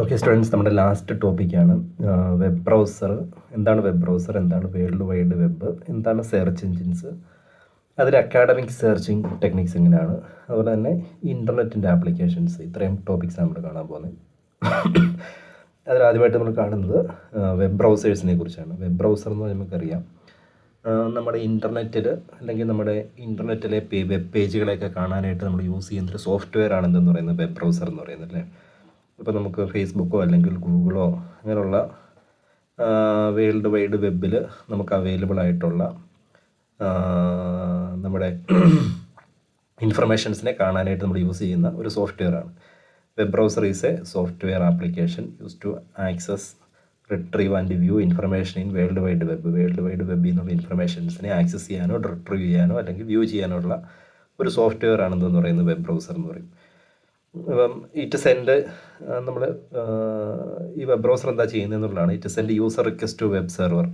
Okay students, നമ്മുടെ last ടോപ്പിക്കാണ് web browser. എന്താണ് വെബ് ബ്രൗസർ, എന്താണ് വേൾഡ് വൈഡ് വെബ്, എന്താണ് സെർച്ച് എഞ്ചിൻസ്, അതിൽ അക്കാഡമിക് സെർച്ചിങ് ടെക്നിക്സ് എങ്ങനെയാണ്, അതുപോലെ തന്നെ ഇൻ്റർനെറ്റിൻ്റെ ആപ്ലിക്കേഷൻസ്. ഇത്രയും ടോപ്പിക്സാണ് നമ്മൾ കാണാൻ പോകുന്നത്. അതിലാദ്യമായിട്ട് നമ്മൾ കാണുന്നത് വെബ് ബ്രൗസേഴ്സിനെ കുറിച്ചാണ്. വെബ് ബ്രൗസർ എന്ന് നമുക്കറിയാം, നമ്മുടെ ഇൻ്റർനെറ്റിൽ അല്ലെങ്കിൽ നമ്മുടെ ഇൻ്റർനെറ്റിലെ വെബ് പേജുകളെയൊക്കെ കാണാനായിട്ട് നമ്മൾ യൂസ് ചെയ്യുന്നൊരു സോഫ്റ്റ്വെയർ ആണ് എന്തെന്ന് പറയുന്നത് വെബ് ബ്രൗസർ എന്ന് പറയുന്നത്, അല്ലേ? ഇപ്പോൾ നമുക്ക് ഫേസ്ബുക്കോ അല്ലെങ്കിൽ ഗൂഗിളോ അങ്ങനെയുള്ള വേൾഡ് വൈഡ് വെബിൽ നമുക്ക് അവൈലബിൾ ആയിട്ടുള്ള നമ്മുടെ ഇൻഫർമേഷൻസിനെ കാണാനായിട്ട് നമ്മൾ യൂസ് ചെയ്യുന്ന ഒരു സോഫ്റ്റ്വെയറാണ്. Web browser is a software application use to access, retrieve and view information in world wide web. World wide വെബിൽ നിന്നുള്ള ഇൻഫർമേഷൻസിനെ ആക്സസ് ചെയ്യാനോ റിട്രീവ് ചെയ്യാനോ അല്ലെങ്കിൽ വ്യൂ ചെയ്യാനോ ഉള്ള ഒരു സോഫ്റ്റ്വെയർ ആണെന്ന് പറയുന്നത് വെബ് ബ്രൗസർ എന്ന് പറയും. അപ്പം ഇറ്റ് സെൻഡ് നമ്മൾ ഈ വെബ് ബ്രൗസർ എന്താ ചെയ്യുന്നതെന്നുള്ളതാണ്. It send user request to web server.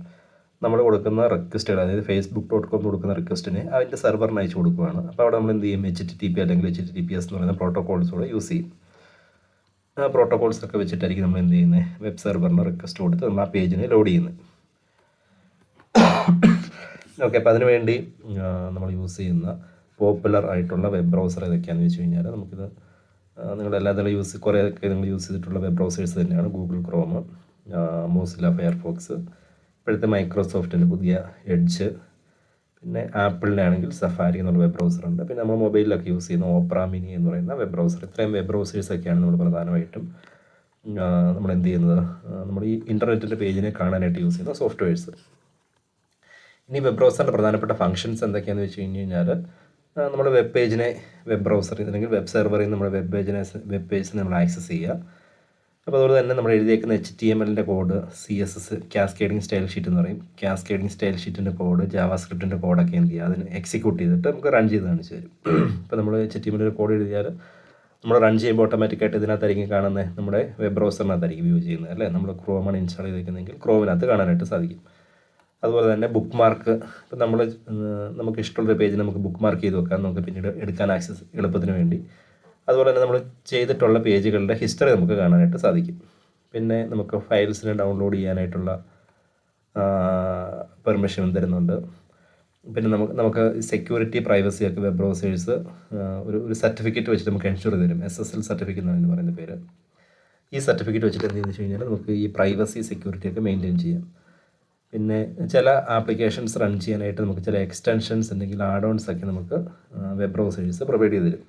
നമ്മൾ കൊടുക്കുന്ന റിക്വസ്റ്റുകൾ, അതായത് Facebook.com കൊടുക്കുന്ന റിക്വസ്റ്റിനെ അതിൻ്റെ സെർവറിന് അയച്ചു കൊടുക്കുകയാണ്. അപ്പോൾ അവിടെ നമ്മൾ എന്ത് ചെയ്യും, HTTP അല്ലെങ്കിൽ HTTPS എന്ന് പറയുന്ന പ്രോട്ടോകോൾസൂടെ യൂസ് ചെയ്യും. ആ പ്രോട്ടോകോൾസൊക്കെ വെച്ചിട്ടായിരിക്കും നമ്മൾ എന്ത് ചെയ്യുന്നത്, വെബ് സെർവറിന് റിക്വസ്റ്റ് കൊടുത്ത് നമ്മൾ ആ പേജിനെ ലോഡ് ചെയ്യുന്നത്. ഓക്കെ, അപ്പോൾ അതിനുവേണ്ടി നമ്മൾ യൂസ് ചെയ്യുന്ന പോപ്പുലർ ആയിട്ടുള്ള വെബ് ബ്രൗസർ ഏതൊക്കെയാണെന്ന് വെച്ച് കഴിഞ്ഞാൽ, നമുക്കിത് നിങ്ങളെല്ലാത്തിലും കുറേയൊക്കെ നിങ്ങൾ യൂസ് ചെയ്തിട്ടുള്ള വെബ് ബ്രൗസേഴ്സ് തന്നെയാണ്. ഗൂഗിൾ ക്രോം, മോസില്ല ഫയർഫോക്സ്, ഇപ്പോഴത്തെ മൈക്രോസോഫ്റ്റിൻ്റെ പുതിയ എഡ്ജ്, പിന്നെ ആപ്പിളിൻ്റെ ആണെങ്കിൽ സഫാരി എന്നുള്ള വെബ് ബ്രൗസർ ഉണ്ട്. പിന്നെ നമ്മൾ മൊബൈലിലൊക്കെ യൂസ് ചെയ്യുന്ന ഓപ്പറ മിനി എന്ന് പറയുന്ന വെബ് ബ്രൗസർ. ഇത്രയും വെബ് ബ്രൗസേഴ്സൊക്കെയാണ് നമ്മൾ പ്രധാനമായിട്ടും നമ്മൾ എന്ത് ചെയ്യുന്നത്, നമ്മൾ ഈ ഇൻ്റർനെറ്റിൻ്റെ പേജിനെ കാണാനായിട്ട് യൂസ് ചെയ്യുന്ന സോഫ്റ്റ്വെയർസ്. ഇനി വെബ് ബ്രൗസറിൻ്റെ പ്രധാനപ്പെട്ട ഫംഗ്ഷൻസ് എന്തൊക്കെയാണെന്ന് വെച്ച് കഴിഞ്ഞാൽ, നമ്മുടെ വെബ് പേജിനെ വെബ് ബ്രൗസറിൽ അല്ലെങ്കിൽ വെബ് സെർവറിൽ നിന്ന് നമ്മുടെ വെബ് പേജിനെ നമ്മൾ ആക്സസ് ചെയ്യുക. അപ്പോൾ അതുപോലെ തന്നെ നമ്മൾ എഴുതിയേക്കുന്ന HTML code, CSS cascading style sheet എന്ന് പറയും. കാസ്കേഡിങ് സ്റ്റൈൽ ഷീറ്റിൻ്റെ കോഡ്, ജാവാസ്ക്രിപ്റ്റിൻ്റെ കോഡൊക്കെ എന്ത് ചെയ്യുക, അതിന് എക്സിക്യൂട്ട് ചെയ്തിട്ട് നമുക്ക് റൺ ചെയ്ത് കാണിച്ചു തരും. ഇപ്പോൾ നമ്മൾ HTML കോഡ് എഴുതിയാൽ നമ്മൾ റൺ ചെയ്യുമ്പോൾ ഓട്ടോമാറ്റിക്കായിട്ട് ഇതിനകത്തായിരിക്കും കാണുന്നത്, നമ്മുടെ വെബ് ബ്രൗസറിനകത്തായിരിക്കും വ്യൂ ചെയ്യുന്നത്, അല്ലേ? നമ്മൾ ക്രോമാണ് ഇൻസ്റ്റാൾ ചെയ്തിരിക്കുന്നതെങ്കിൽ ക്രോമിനകത്ത് കാണാനായിട്ട് സാധിക്കും. അതുപോലെ തന്നെ ബുക്ക് മാർക്ക്, ഇപ്പം നമുക്ക് ഇഷ്ടമുള്ളൊരു പേജ് നമുക്ക് ബുക്ക് മാർക്ക് ചെയ്ത് വെക്കാം, നമുക്ക് പിന്നീട് എടുക്കാൻ ആക്സസ് എളുപ്പത്തിന് വേണ്ടി. അതുപോലെ തന്നെ നമ്മൾ ചെയ്തിട്ടുള്ള പേജുകളുടെ ഹിസ്റ്ററി നമുക്ക് കാണാനായിട്ട് സാധിക്കും. പിന്നെ നമുക്ക് ഫയൽസിനെ ഡൗൺലോഡ് ചെയ്യാനായിട്ടുള്ള പെർമിഷൻ തരുന്നുണ്ട്. പിന്നെ നമുക്ക് സെക്യൂരിറ്റി, പ്രൈവസി ഒക്കെ വെബ് ബ്രൗസേഴ്സ് ഒരു സർട്ടിഫിക്കറ്റ് വെച്ചിട്ട് നമുക്ക് എൻഷുർ തരും. SSL സർട്ടിഫിക്കറ്റ് എന്നാണ് പറയുന്ന പേര്. ഈ സർട്ടിഫിക്കറ്റ് വെച്ചിട്ട് എന്ത് ചെയ്യുന്നത് വെച്ച് കഴിഞ്ഞാൽ നമുക്ക് ഈ പ്രൈവസി, സെക്യൂരിറ്റി ഒക്കെ മെയിൻറ്റെയിൻ ചെയ്യാം. പിന്നെ ചില ആപ്ലിക്കേഷൻസ് റൺ ചെയ്യാനായിട്ട് നമുക്ക് ചില എക്സ്റ്റൻഷൻസ് അല്ലെങ്കിൽ ആഡ് ഓൺസ് ഒക്കെ നമുക്ക് വെബ് ബ്രൗസേഴ്സ് പ്രൊവൈഡ് ചെയ്ത് തരും.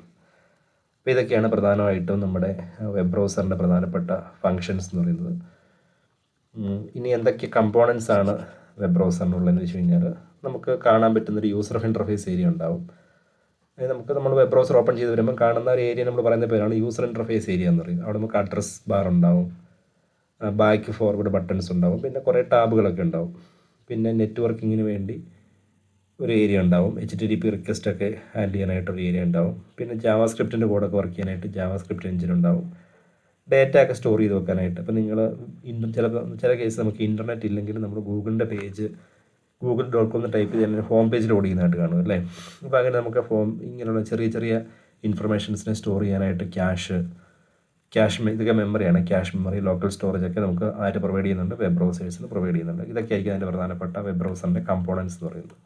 അപ്പോൾ ഇതൊക്കെയാണ് പ്രധാനമായിട്ടും നമ്മുടെ വെബ് ബ്രൗസറിൻ്റെ പ്രധാനപ്പെട്ട ഫങ്ഷൻസ് എന്ന് പറയുന്നത്. ഇനി എന്തൊക്കെ കമ്പോണൻസ് ആണ് വെബ് ബ്രൗസറിനുള്ളതെന്ന് വെച്ച് കഴിഞ്ഞാൽ, നമുക്ക് കാണാൻ പറ്റുന്നൊരു യൂസർ ഇൻ്റർഫേസ് ഏരിയ ഉണ്ടാവും. നമ്മൾ വെബ് ബ്രൗസർ ഓപ്പൺ ചെയ്ത് വരുമ്പോൾ കാണുന്ന ഒരു ഏരിയ നമ്മൾ പറയുന്ന പേരാണ് യൂസർ ഇൻ്റർഫേസ് ഏരിയ എന്ന് പറയും. അവിടെ നമുക്ക് അഡ്രസ് ബാർ ഉണ്ടാവും, ബാക്ക് ഫോർവേഡ് ബട്ടൺസ് ഉണ്ടാവും, പിന്നെ കുറേ ടാബുകളൊക്കെ ഉണ്ടാവും. പിന്നെ നെറ്റ്വർക്കിങ്ങിന് വേണ്ടി ഒരു ഏരിയ ഉണ്ടാവും, HTTP റിക്വസ്റ്റൊക്കെ ഹാൻഡിൽ ചെയ്യാനായിട്ടൊരു ഏരിയ ഉണ്ടാവും. പിന്നെ ജാവാസ്ക്രിപ്റ്റിൻ്റെ കോഡൊക്കെ വർക്ക് ചെയ്യാനായിട്ട് ജാവാസ്ക്രിപ്റ്റ് എഞ്ചിൻ ഉണ്ടാവും. ഡേറ്റ ഒക്കെ സ്റ്റോർ ചെയ്ത് വെക്കാനായിട്ട്. അപ്പോൾ നിങ്ങൾ ചില കേസ് നമുക്ക് ഇൻ്റർനെറ്റ് ഇല്ലെങ്കിൽ നമ്മൾ ഗൂഗിളിൻ്റെ പേജ് google.com ടൈപ്പ് ചെയ്യാൻ ഹോം പേജ് ലോഡ് ചെയ്യുന്നതായിട്ട് കാണും, അല്ലേ? അപ്പോൾ അങ്ങനെ നമുക്ക് ഇങ്ങനെയുള്ള ചെറിയ ചെറിയ ഇൻഫർമേഷൻസിനെ സ്റ്റോർ ചെയ്യാനായിട്ട് ക്യാഷ് ഇതൊക്കെ മെമ്മറിയാണ്. ക്യാഷ് മെമ്മറി, ലോക്കൽ സ്റ്റോറേജ് ഒക്കെ നമുക്ക് ആയിട്ട് പ്രൊവൈഡ് ചെയ്യുന്നുണ്ട്, വെബ് ബ്രൗസേഴ്സിന് പ്രൊവൈഡ് ചെയ്യുന്നുണ്ട്. ഇതൊക്കെ ആയിരിക്കും അതിൻ്റെ പ്രധാനപ്പെട്ട വെബ് ബ്രൗസറിൻ്റെ കമ്പോണൻസ് എന്ന് പറയുന്നത്.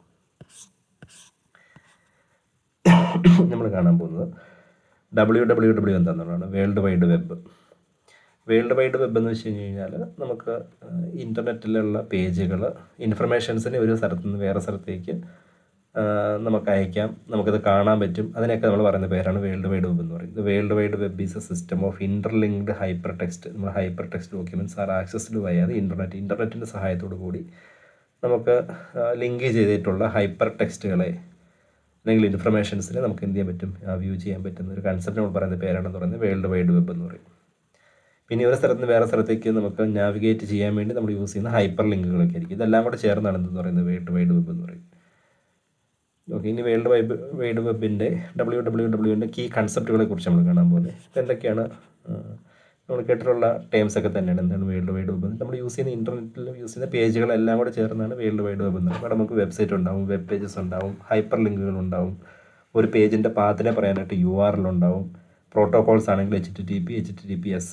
നമ്മൾ കാണാൻ പോകുന്നത് WWW എന്താണെന്നുള്ളതാണ്. World wide web. World wide web എന്ന് വെച്ച് കഴിഞ്ഞാൽ, നമുക്ക് ഇൻ്റർനെറ്റിലുള്ള പേജുകൾ, ഇൻഫർമേഷൻസിനെ ഒരു സ്ഥലത്ത് നിന്ന് വേറെ സ്ഥലത്തേക്ക് നമുക്ക് അയക്കാം, നമുക്കത് കാണാൻ പറ്റും. അതിനൊക്കെ നമ്മൾ പറയുന്ന പേരാണ് വേൾഡ് വൈഡ് വെബ് എന്ന് പറയുന്നത്. World wide web is a system of interlinked hyper text. നമ്മൾ hyper text documents are accessed via ഇൻ്റർനെറ്റിൻ്റെ സഹായത്തോടു കൂടി നമുക്ക് ലിങ്ക് ചെയ്തിട്ടുള്ള ഹൈപ്പർ ടെക്സ്റ്റുകളെ അല്ലെങ്കിൽ ഇൻഫർമേഷൻസിനെ നമുക്ക് എന്ത് ചെയ്യാൻ പറ്റും, വ്യൂ ചെയ്യാൻ പറ്റുന്ന ഒരു കൺസെപ്റ്റ് നമ്മൾ പറയുന്ന പേരാണെന്ന് പറയുന്നത് വേൾഡ് വൈഡ് വെബ് എന്ന് പറയും. പിന്നെ ഒരു സ്ഥലത്ത് നിന്ന് വേറെ സ്ഥലത്തേക്ക് നമുക്ക് നാവിഗേറ്റ് ചെയ്യാൻ വേണ്ടി നമ്മൾ യൂസ് ചെയ്യുന്ന ഹൈപ്പർ ലിങ്കുകളൊക്കെ ആയിരിക്കും. ഇതെല്ലാം കൂടെ ചേർന്നാണ് എന്തെന്ന് പറയുന്നത് വേൾഡ് വൈഡ് വെബ് എന്ന് പറയും. ഓക്കെ, ഇനി വേൾഡ് വൈഡ് വെബിൻ്റെ WWWൻ്റെ കീ കൺസെപ്റ്റുകളെ കുറിച്ച് നമ്മൾ കാണാൻ പോകുന്നത്. ഇപ്പോൾ എന്തൊക്കെയാണ് നമ്മൾ കേട്ടിട്ടുള്ള ടേംസ് ഒക്കെ തന്നെയാണ്. എന്താണ് വേൾഡ് വൈഡ് വെബ്? നമ്മൾ യൂസ് ചെയ്യുന്ന ഇൻ്റർനെറ്റിൽ യൂസ് ചെയ്യുന്ന പേജുകളെല്ലാം കൂടെ ചേർന്നാണ് വേൾഡ് വൈഡ് വെബ് എന്ന് പറയുന്നത്. അവിടെ നമുക്ക് വെബ്സൈറ്റ് ഉണ്ടാവും, വെബ് പേജസ് ഉണ്ടാവും, ഹൈപ്പർ ലിങ്കുകൾ ഉണ്ടാവും, ഒരു പേജിൻ്റെ പാത്തിനെ പറയാനായിട്ട് URL ഉണ്ടാവും, പ്രോട്ടോകോൾസ് ആണെങ്കിൽ HTTP, HTTPS,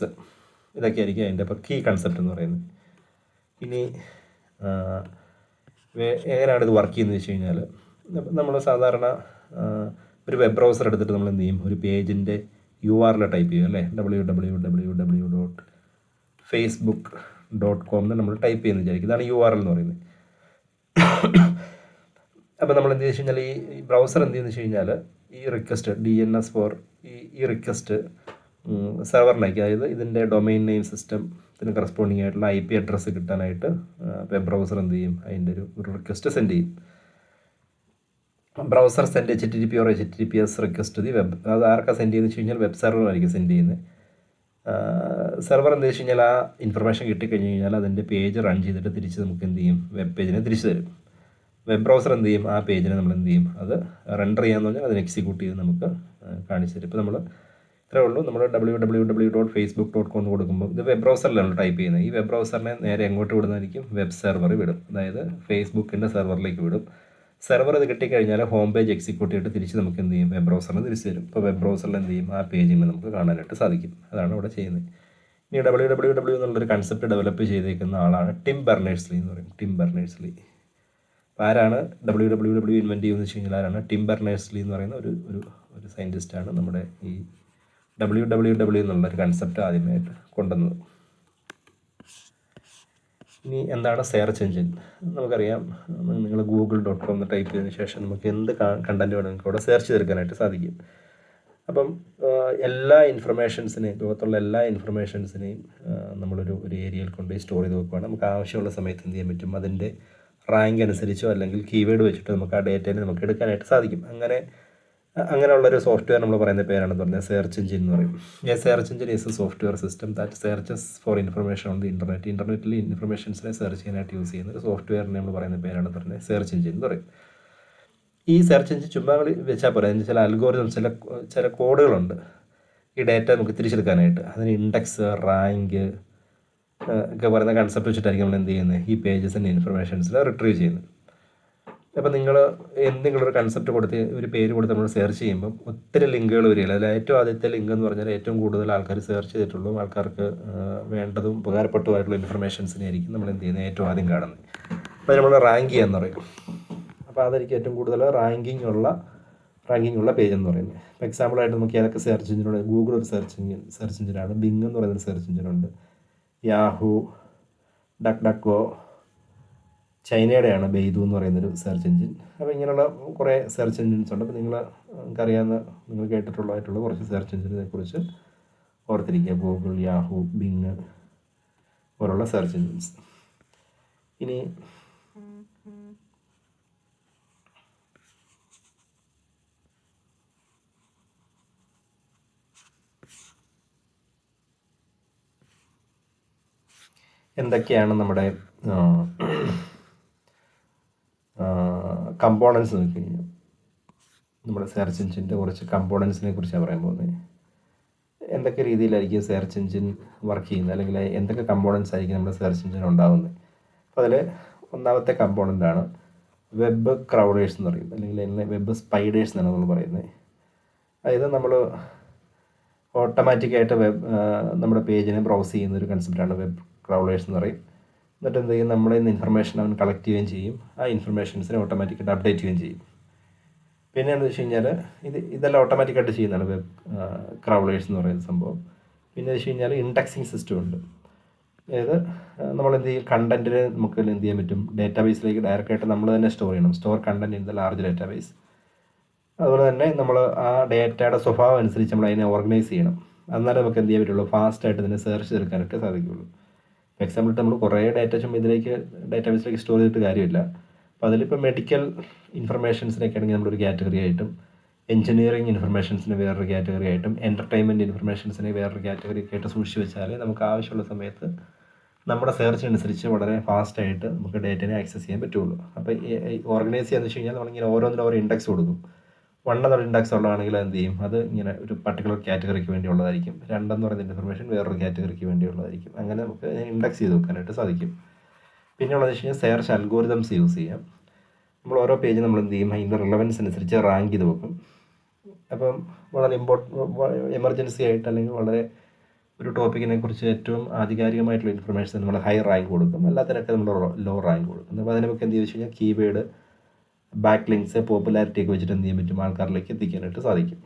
ഇതൊക്കെയായിരിക്കും അതിൻ്റെ ഇപ്പോൾ കീ കൺസെപ്റ്റ് എന്ന് പറയുന്നത്. ഇനി എങ്ങനെയാണ് ഇത് വർക്ക് ചെയ്യുന്നത് വെച്ച് കഴിഞ്ഞാൽ, നമ്മൾ സാധാരണ ഒരു വെബ് ബ്രൗസർ എടുത്തിട്ട് നമ്മൾ എന്ത് ചെയ്യും, ഒരു പേജിൻ്റെ URL ടൈപ്പ് ചെയ്യും അല്ലേ, www.facebook.com എന്ന് നമ്മൾ ടൈപ്പ് ചെയ്യുന്നത് വിചാരിക്കും. ഇതാണ് URL എന്ന് പറയുന്നത്. അപ്പോൾ നമ്മൾ എന്ത് വെച്ച് കഴിഞ്ഞാൽ, ഈ ബ്രൗസർ എന്ത് ചെയ്യുന്നത് വെച്ച് കഴിഞ്ഞാൽ, ഈ റിക്വസ്റ്റ് DNS ഫോർ ഈ റിക്വസ്റ്റ് സെർവറിലേക്ക്, അതായത് ഇതിൻ്റെ ഡൊമൈൻ നെയിം സിസ്റ്റത്തിന് കറസ്പോണ്ടിങ് ആയിട്ടുള്ള IP അഡ്രസ്സ് കിട്ടാനായിട്ട് വെബ് ബ്രൗസർ എന്ത് ചെയ്യും, അതിൻ്റെ ഒരു റിക്വസ്റ്റ് സെൻഡ് ചെയ്യും. Browser send HTTP or HTTPS request the web. അത് ആർക്കാണ് സെൻഡ് ചെയ്യുന്നത് വെച്ച് കഴിഞ്ഞാൽ വെബ് സെർവറായിരിക്കും സെൻഡ് ചെയ്യുന്നത്. സെർവർ എന്താ വെച്ച് കഴിഞ്ഞാൽ ആ ഇൻഫർമേഷൻ കിട്ടിക്കഴിഞ്ഞ് കഴിഞ്ഞാൽ അതിൻ്റെ പേജ് റൺ ചെയ്തിട്ട് തിരിച്ച് നമുക്ക് എന്ത് ചെയ്യും, വെബ് പേജിനെ തിരിച്ചു തരും. വെബ് ബ്രൗസർ എന്ത് ചെയ്യും, ആ പേജിനെ നമ്മൾ എന്ത് ചെയ്യും, അത് റെൻഡർ ചെയ്യാമെന്ന് പറഞ്ഞാൽ അതിന് എക്സിക്യൂട്ട് ചെയ്ത് നമുക്ക് കാണിച്ചു തരും. ഇപ്പോൾ നമ്മൾ ഇത്രേ ഉള്ളൂ, നമ്മൾ www.facebook.com എന്ന് കൊടുക്കുമ്പോൾ ഇത് വെബ് ബ്രൗസറിലാണ് ടൈപ്പ് ചെയ്യുന്നത്. ഈ വെബ് ബ്രൗസറിനെ നേരെ എങ്ങോട്ട് വിടുന്നതായിരിക്കും, വെബ് സെർവർ വിടും, അതായത് ഫേസ്ബുക്കിൻ്റെ സെർവറിലേക്ക് വിടും. സെർവർ ഇത് കിട്ടിക്കഴിഞ്ഞാൽ ഹോം പേജ് എക്സിക്യൂട്ട് ചെയ്തിട്ട് തിരിച്ച് നമുക്ക് എന്ത് ചെയ്യും, വെബ് ബ്രൗസറിന് തിരിച്ചു തരും. ഇപ്പോൾ വെബ് ബ്രൗസറിൽ എന്ത് ചെയ്യും, ആ പേജിൽ നമുക്ക് കാണാനായിട്ട് സാധിക്കും. അതാണ് ഇവിടെ ചെയ്യുന്നത്. ഇനി www എന്നുള്ളൊരു കൺസെപ്റ്റ് ഡെവലപ്പ് ചെയ്തേക്കുന്ന ആളാണ് ടിം ബെർണേഴ്സ്-ലീ എന്ന് പറയും. ടിം ബെർണേഴ്സ്-ലീ ആരാണ് www ഇൻവെൻറ്റ് ചെയ്യുന്നത് വെച്ച് കഴിഞ്ഞാൽ ആരാണ്, ടിം ബെർണേഴ്സ്-ലീ എന്ന് പറയുന്ന ഒരു സയൻറ്റിസ്റ്റാണ് നമ്മുടെ ഈ www എന്നുള്ളൊരു കൺസെപ്റ്റ് ആദ്യമായിട്ട് കൊണ്ടുവന്നത്. ഇനി എന്താണ് സെർച്ച് എഞ്ചിൻ? നമുക്കറിയാം, നിങ്ങൾ google.com എന്ന് ടൈപ്പ് ചെയ്തതിന് ശേഷം നമുക്ക് എന്ത് കണ്ടൻറ്റ് വേണം നമുക്ക് അവിടെ സെർച്ച് ചെയ്തെടുക്കാനായിട്ട് സാധിക്കും. അപ്പം എല്ലാ ഇൻഫർമേഷൻസിനെയും, ലോകത്തുള്ള എല്ലാ ഇൻഫർമേഷൻസിനെയും നമ്മളൊരു ഏരിയയിൽ കൊണ്ടുപോയി സ്റ്റോർ ചെയ്ത് വെക്കുകയാണ്. നമുക്ക് ആവശ്യമുള്ള സമയത്ത് എന്ത് ചെയ്യാൻ പറ്റും, അതിൻ്റെ റാങ്ക് അനുസരിച്ചോ അല്ലെങ്കിൽ കീവേഡ് വെച്ചിട്ട് നമുക്ക് ആ ഡേറ്റയെ നമുക്ക് എടുക്കാനായിട്ട് സാധിക്കും. അങ്ങനെയുള്ളൊരു സോഫ്റ്റ്വെയർ നമ്മൾ പറയുന്ന പേരാണെന്ന് പറഞ്ഞാൽ സെർച്ച് എഞ്ചിൻ എന്ന് പറയും. Search engine is a software system that searches for information on the internet. ഇൻ്റർനെറ്റിൽ ഇൻഫർമേഷൻസിനെ സെർച്ച് ചെയ്യാനായിട്ട് യൂസ് ചെയ്യുന്ന ഒരു സോഫ്റ്റ്വെയറിനെ നമ്മൾ പറയുന്ന പേരാണ് പറഞ്ഞത് സെർച്ച് എഞ്ചിൻ എന്ന് പറയും. ഈ സെർച്ച് എഞ്ചിൻ ചുമ്മാ വെച്ചാൽ പോരാ, അതിന് ചില അൽഗോരിതംസ്, ചില കോഡുകളുണ്ട് ഈ ഡേറ്റ നമുക്ക് തിരിച്ചെടുക്കാനായിട്ട്. അതിന് ഇൻഡെക്സ്, റാങ്ക് ഒക്കെ പറയുന്ന കൺസെപ്റ്റ് വെച്ചിട്ടായിരിക്കും നമ്മൾ എന്ത് ചെയ്യുന്നത്, ഈ പേജസിൻ്റെ ഇൻഫർമേഷൻസിൽ റിട്രീവ് ചെയ്യുന്നത്. അപ്പോൾ നിങ്ങൾ എന്തെങ്കിലും ഒരു കൺസെപ്റ്റ് കൊടുത്ത് ഒരു പേര് കൊടുത്ത് നമ്മൾ സെർച്ച് ചെയ്യുമ്പോൾ ഒത്തിരി ലിങ്കുകൾ വരികയില്ല. അതിൽ ഏറ്റവും ആദ്യത്തെ ലിങ്ക് എന്ന് പറഞ്ഞാൽ ഏറ്റവും കൂടുതൽ ആൾക്കാർ സെർച്ച് ചെയ്തിട്ടുള്ളൂ, ആൾക്കാർക്ക് വേണ്ടതും ഉപകാരപ്പെട്ടുമായിട്ടുള്ള ഇൻഫർമേഷൻസിനെയായിരിക്കും നമ്മൾ എന്ത് ചെയ്യുന്നത്, ഏറ്റവും ആദ്യം കാണുന്നത്. അപ്പോൾ നമ്മൾ റാങ്ക് ചെയ്യാന്ന് പറയും. അപ്പോൾ അതായിരിക്കും ഏറ്റവും കൂടുതൽ റാങ്കിങ് ഉള്ള പേജ് എന്ന് പറയുന്നത്. ഇപ്പോൾ എക്സാമ്പിളായിട്ട് നമുക്ക് ഏതൊക്കെ സെർച്ച് എഞ്ചിനുണ്ട്, ഗൂഗിൾ ഒരു സെർച്ച് എഞ്ചിനാണ്, ബിങ് എന്ന് പറയുന്നൊരു സെർച്ച് എഞ്ചിനുണ്ട്, യാഹു, ഡക്ക്, ചൈനയുടെയാണ് ബെയ്തു എന്ന് പറയുന്നൊരു സെർച്ച് എഞ്ചിൻ. അപ്പോൾ ഇങ്ങനെയുള്ള കുറേ സെർച്ച് എഞ്ചിൻസ് ഉണ്ട്. അപ്പോൾ നിങ്ങൾക്കറിയാവുന്ന, നിങ്ങൾ കേട്ടിട്ടുള്ളതായിട്ടുള്ള കുറച്ച് സെർച്ച് എഞ്ചിനെ കുറിച്ച് ഓർത്തിരിക്കുക. ഗൂഗിൾ, യാഹു, ബിങ് പോലുള്ള സെർച്ച് എഞ്ചിൻസ്. ഇനി എന്തൊക്കെയാണ് നമ്മുടെ കമ്പോണൻസ് നോക്കി കഴിഞ്ഞാൽ, നമ്മുടെ സെർച്ച് എഞ്ചിൻ്റെ കുറച്ച് കമ്പോണൻസിനെ കുറിച്ചാണ് പറയാൻ പോകുന്നത്. എന്തൊക്കെ രീതിയിലായിരിക്കും സെർച്ച് എഞ്ചിൻ വർക്ക് ചെയ്യുന്നത്, അല്ലെങ്കിൽ എന്തൊക്കെ കമ്പോണൻസ് ആയിരിക്കും നമ്മുടെ സെർച്ച് എഞ്ചിൻ ഉണ്ടാകുന്നത്. അപ്പോൾ അതിൽ ഒന്നാമത്തെ കമ്പോണൻ്റാണ് വെബ് ക്രൗഡേഴ്സ് എന്ന് പറയും, അല്ലെങ്കിൽ വെബ് സ്പൈഡേഴ്സ് എന്നാണ് നമ്മൾ പറയുന്നത്. അതായത് നമ്മൾ ഓട്ടോമാറ്റിക്കായിട്ട് നമ്മുടെ പേജിനെ ബ്രൗസ് ചെയ്യുന്ന ഒരു കൺസെപ്റ്റാണ് വെബ് ക്രൗഡേഴ്സ് എന്ന് പറയും. എന്നിട്ട് എന്ത് ചെയ്യും, നമ്മുടെ ഇന്ന് ഇൻഫർമേഷൻ അവൻ കളക്ട് ചെയ്യുകയും ചെയ്യും, ആ ഇൻഫർമേഷൻസിനെ ഓട്ടോമാറ്റിക്കായിട്ട് അപ്ഡേറ്റ് ചെയ്യുകയും ചെയ്യും. പിന്നെ എന്താണെന്ന് വെച്ച് കഴിഞ്ഞാൽ ഇതെല്ലാം ഓട്ടോമാറ്റിക്കായിട്ട് ചെയ്യുന്നതാണ് വെബ് ക്രൗഡേഴ്സ് എന്ന് പറയുന്ന സംഭവം. പിന്നെ വെച്ച് കഴിഞ്ഞാൽ ഇൻഡെക്സിങ് സിസ്റ്റം ഉണ്ട്. അതായത് നമ്മൾ എന്ത് ചെയ്യും, കണ്ടൻറ്റിന് നമുക്ക് എന്ത് ചെയ്യാൻ പറ്റും, ഡേറ്റാബേസിലേക്ക് ഡയറക്റ്റായിട്ട് നമ്മൾ തന്നെ സ്റ്റോർ ചെയ്യണം. Store content in the large database. അതുപോലെ തന്നെ നമ്മൾ ആ ഡേറ്റയുടെ സ്വഭാവം അനുസരിച്ച് നമ്മൾ അതിനെ ഓർഗനൈസ് ചെയ്യണം. എന്നാലേ നമുക്ക് എന്ത് ചെയ്യാൻ പറ്റുള്ളൂ, ഫാസ്റ്റായിട്ട് ഇതിനെ സെർച്ച് ചെയ്തെടുക്കാനായിട്ട് സാധിക്കുകയുള്ളൂ. എക്സാമ്പിൾ നമ്മൾ കുറേ ഡേറ്റ ചുമ്മാ ഡേറ്റാബേസിലേക്ക് സ്റ്റോർ ചെയ്തിട്ട് കാര്യമില്ല. അപ്പോൾ അതിലിപ്പോൾ മെഡിക്കൽ ഇൻഫർമേഷൻസിനൊക്കെ ആണെങ്കിൽ നമ്മളൊരു കാറ്റഗറി ആയിട്ടും, എഞ്ചിനീയറിംഗ് ഇൻഫർമേഷൻസിന് വേറൊരു കാറ്റഗറി ആയിട്ടും, എൻ്റർടൈൻമെൻറ്റ് ഇൻഫർമേഷൻസിന് വേറൊരു കാറ്റഗറി ഒക്കെ ആയിട്ട് സൂക്ഷിച്ച് വെച്ചാലേ നമുക്ക് ആവശ്യമുള്ള സമയത്ത് നമ്മുടെ സെർച്ചിനനുസരിച്ച് വളരെ ഫാസ്റ്റായിട്ട് നമുക്ക് ഡേറ്റനെ ആക്സസ് ചെയ്യാൻ പറ്റുള്ളൂ. അപ്പോൾ ഓർഗനൈസ് ചെയ്യാന്ന് വെച്ച് കഴിഞ്ഞാൽ നമ്മളിങ്ങനെ ഓരോന്നിനും ഓരോ ഇൻഡെക്സ് കൊടുക്കും. 1 എന്നുള്ള ഇൻഡെക്സ് ഉള്ളതാണെങ്കിൽ എന്ത് ചെയ്യും, അത് ഇങ്ങനെ ഒരു പർട്ടിക്കുലർ കാറ്റഗറിക്ക് വേണ്ടിയുള്ളതായിരിക്കും. 2 എന്ന് പറയുന്ന ഇൻഫർമേഷൻ വേറൊരു കാറ്റഗറിക്ക് വേണ്ടിയുള്ളതായിരിക്കും. അങ്ങനെ നമുക്ക് ഇൻഡെക്സ് ചെയ്ത് വെക്കാനായിട്ട് സാധിക്കും. പിന്നെയുള്ളത് വെച്ച് കഴിഞ്ഞാൽ സെർച്ച് അൽഗോരിതംസ് യൂസ് ചെയ്യാം. നമ്മൾ ഓരോ പേജ് നമ്മൾ എന്ത് ചെയ്യും, അതിൻ്റെ റിലവൻസ് അനുസരിച്ച് റാങ്ക് ചെയ്ത് വെക്കും. അപ്പം വളരെ എമർജൻസി ആയിട്ട് അല്ലെങ്കിൽ വളരെ ഒരു ടോപ്പിക്കിനെ കുറിച്ച് ഏറ്റവും ആധികാരികമായിട്ടുള്ള ഇൻഫർമേഷൻ നമ്മൾ ഹൈ റാങ്ക് കൊടുക്കും, എല്ലാത്തിനൊക്കെ നമ്മൾ ലോ റാങ്ക് കൊടുക്കും. അപ്പോൾ അതിനെ നമുക്ക് എന്ത് വെച്ച് കഴിഞ്ഞാൽ കീവേഡ്, ബാക്ക് ലിങ്ക്സ്, പോപ്പുലാരിറ്റി ഒക്കെ വെച്ചിട്ട് എന്ത് ചെയ്യാൻ പറ്റും, ആൾക്കാരിലേക്ക് എത്തിക്കാനായിട്ട് സാധിക്കും.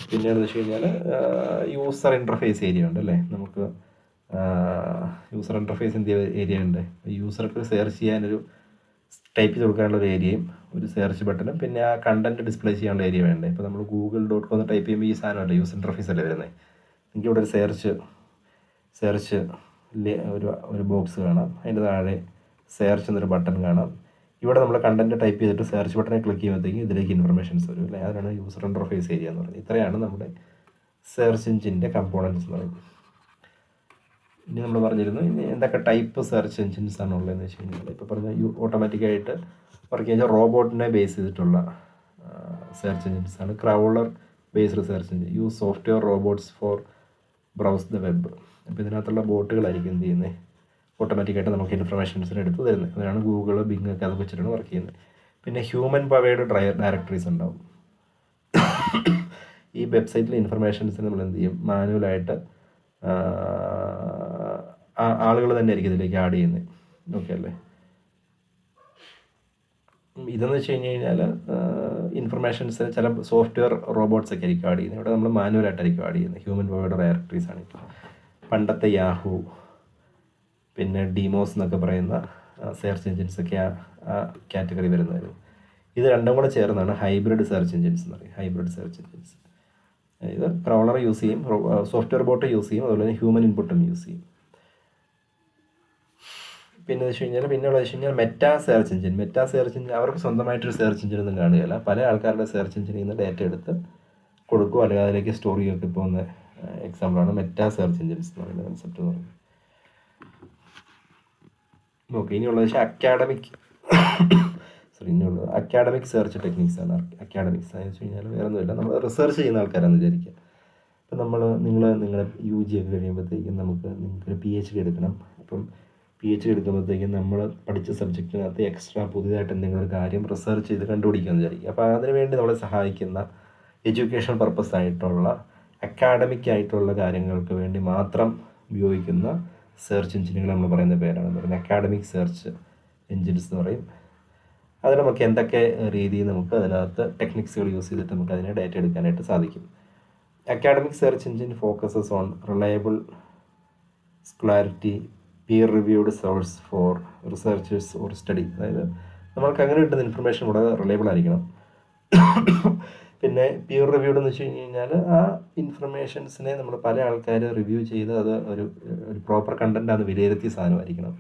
പിന്നെയെന്ന് വെച്ച് കഴിഞ്ഞാൽ യൂസർ ഇൻ്റർഫേസ് ഏരിയ ഉണ്ട് അല്ലേ, നമുക്ക് യൂസർ ഇൻ്റർഫേസ് എന്ത് ഏരിയ ഉണ്ട്, യൂസർക്ക് സെർച്ച് ചെയ്യാനൊരു ടൈപ്പ് ചെയ്ത് കൊടുക്കാനുള്ള ഒരു ഏരിയയും ഒരു സെർച്ച് ബട്ടണും പിന്നെ ആ കണ്ടൻറ്റ് ഡിസ്പ്ലേ ചെയ്യാനുള്ള ഏരിയ വേണ്ടേ. ഇപ്പോൾ നമ്മൾ google.com ടൈപ്പ് ചെയ്യുമ്പോൾ ഈ സാധനമല്ല യൂസർ ഇൻ്റർഫേസ് അല്ലേ വരുന്നത്. എനിക്ക് ഇവിടെ ഒരു സെർച്ച് ഒരു ബോക്സ് കാണാം, അതിൻ്റെ താഴെ സെർച്ച് എന്നൊരു ബട്ടൺ കാണാം. ഇവിടെ നമ്മൾ കണ്ടൻറ്റ് ടൈപ്പ് ചെയ്തിട്ട് സെർച്ച് ബട്ടനെ ക്ലിക്ക് ചെയ്യുമ്പോഴത്തേക്കും ഇതിലേക്ക് ഇൻഫർമേഷൻസ് വരും അല്ലേ. അതിനാണ് യൂസർ ഇൻ്റർഫേസ് ഏരിയ എന്ന് പറയുന്നത്. ഇത്രയാണ് നമ്മുടെ സെർച്ച് എഞ്ചിൻ്റെ കമ്പോണൻസ് എന്ന് പറയുന്നത്. ഇനി നമ്മൾ പറഞ്ഞിരുന്നു ഇനി എന്തൊക്കെ ടൈപ്പ് സെർച്ച് എഞ്ചിൻസ് ആണ് ഉള്ളതെന്ന് വെച്ച് കഴിഞ്ഞാൽ, ഇപ്പോൾ പറഞ്ഞ ഓട്ടോമാറ്റിക്കായിട്ട് വർക്ക് ചെയ്യുന്ന റോബോട്ടിനെ ബേസ് ചെയ്തിട്ടുള്ള സെർച്ച് എഞ്ചിൻസ് ആണ്. Crawler based search engine, use software robots for browse the web. അപ്പോൾ ഇതിനകത്തുള്ള ബോട്ടുകളായിരിക്കും എന്ത് ചെയ്യുന്നത്, ഓട്ടോമാറ്റിക്കായിട്ട് നമുക്ക് ഇൻഫർമേഷൻസിന് എടുത്ത് തരുന്നത്. അതാണ് ഗൂഗിൾ, ബിങ് ഒക്കെ അത് വെച്ചിട്ടാണ് വർക്ക് ചെയ്യുന്നത്. പിന്നെ ഹ്യൂമൻ പവേർഡ് ഡയറക്ടറീസ് ഉണ്ടാവും. ഈ വെബ്സൈറ്റിലെ ഇൻഫർമേഷൻസിന് നമ്മൾ എന്ത് ചെയ്യും, മാനുവലായിട്ട് ആളുകൾ തന്നെ ആയിരിക്കും ഇതിലേക്ക് ആഡ് ചെയ്യുന്നത്. ഓക്കെ അല്ലേ. ഇതെന്ന് വെച്ച് കഴിഞ്ഞ് കഴിഞ്ഞാൽ ഇൻഫർമേഷൻസ് ചില സോഫ്റ്റ്വെയർ റോബോട്ട്സ് ഒക്കെ ആയിരിക്കും ആഡ് ചെയ്യുന്നത്. ഇവിടെ നമ്മൾ മാനുവലായിട്ടായിരിക്കും ആഡ് ചെയ്യുന്നത്. ഹ്യൂമൻ പവേർഡ് ഡയറക്ടറീസ് ആണ്. പണ്ടത്തെ യാഹൂ പിന്നെ ഡിമോസ് എന്നൊക്കെ പറയുന്ന സെർച്ച് എഞ്ചിൻസൊക്കെ ആ കാറ്റഗറി വരുന്നതായിരുന്നു. ഇത് രണ്ടും കൂടെ ചേർന്നാണ് ഹൈബ്രിഡ് സെർച്ച് എഞ്ചിൻസ് എന്ന് പറയും. ഹൈബ്രിഡ് സെർച്ച് എഞ്ചിൻസ് ഇത് ക്രൗളർ യൂസ് ചെയ്യും, സോഫ്റ്റ്വെയർ ബോട്ട് യൂസ് ചെയ്യും, അതുപോലെ തന്നെ ഹ്യൂമൻ ഇൻപുട്ടും യൂസ് ചെയ്യും. പിന്നെ വെച്ച് കഴിഞ്ഞാൽ മെറ്റാ സെർച്ച് എഞ്ചിൻ അവർക്ക് സ്വന്തമായിട്ടൊരു സെർച്ച് എഞ്ചിനൊന്നും കാണുകയില്ല. പല ആൾക്കാരുടെ സെർച്ച് എഞ്ചിനിൽ നിന്ന് ഡേറ്റ എടുത്ത് കൊടുക്കുക അല്ലെങ്കിൽ അതിലേക്ക് സ്റ്റോർ ചെയ്തിട്ട് പോകുന്ന എക്സാമ്പിളാണ് മെറ്റാ സെർച്ച് എഞ്ചിൻസ് എന്ന് പറയുന്ന കൺസെപ്റ്റ് എന്ന് പറയുന്നത്. ഓക്കെ, ഇനിയുള്ളത് വെച്ചാൽ അക്കാഡമിക് സെർച്ച് ടെക്നിക്സ് ആണ്. അക്കാഡമിക്സ് എന്ന് വെച്ച് കഴിഞ്ഞാൽ വേറെ ഒന്നുമില്ല, നമ്മൾ റിസർച്ച് ചെയ്യുന്ന ആൾക്കാരാണെന്ന് വിചാരിക്കുക. ഇപ്പം നിങ്ങളുടെ UG ഒക്കെ കഴിയുമ്പോഴത്തേക്കും നിങ്ങൾക്കൊരു PhD എടുക്കണം. അപ്പം PhD എടുക്കുമ്പോഴത്തേക്കും നമ്മൾ പഠിച്ച സബ്ജക്റ്റിനകത്ത് എക്സ്ട്രാ പുതിയതായിട്ട് എന്തെങ്കിലും ഒരു കാര്യം റിസർച്ച് ചെയ്ത് കണ്ടുപിടിക്കാമെന്ന് വിചാരിക്കുക. അപ്പോൾ അതിനുവേണ്ടി നമ്മളെ സഹായിക്കുന്ന എഡ്യൂക്കേഷൻ പർപ്പസ് ആയിട്ടുള്ള അക്കാഡമിക് ആയിട്ടുള്ള കാര്യങ്ങൾക്ക് വേണ്ടി മാത്രം ഉപയോഗിക്കുന്ന സെർച്ച് എഞ്ചിനുകൾ നമ്മൾ പറയുന്ന പേരാണ് പറയുന്നത് അക്കാഡമിക് സെർച്ച് എഞ്ചിൻസ് എന്ന് പറയും. അത് നമുക്ക് എന്തൊക്കെ രീതിയിൽ നമുക്ക് അതിനകത്ത് ടെക്നിക്സുകൾ യൂസ് ചെയ്തിട്ട് നമുക്ക് അതിനെ ഡേറ്റ എടുക്കാനായിട്ട് സാധിക്കും. Academic search engine focuses on reliable scholarity, peer reviewed source for researchers or study. അതായത് നമ്മൾക്ക് അങ്ങനെ കിട്ടുന്ന ഇൻഫർമേഷൻ വളരെ റിലയബിൾ ആയിരിക്കണം. പിന്നെ പിയർ റിവ്യൂഡ് എന്ന് വെച്ച് കഴിഞ്ഞാൽ ആ ഇൻഫർമേഷൻസിനെ നമ്മൾ പല ആൾക്കാർ റിവ്യൂ ചെയ്ത് അത് ഒരു പ്രോപ്പർ കണ്ടൻറ്റാണ് വിലയിരുത്തിയ സാധനമായിരിക്കണം.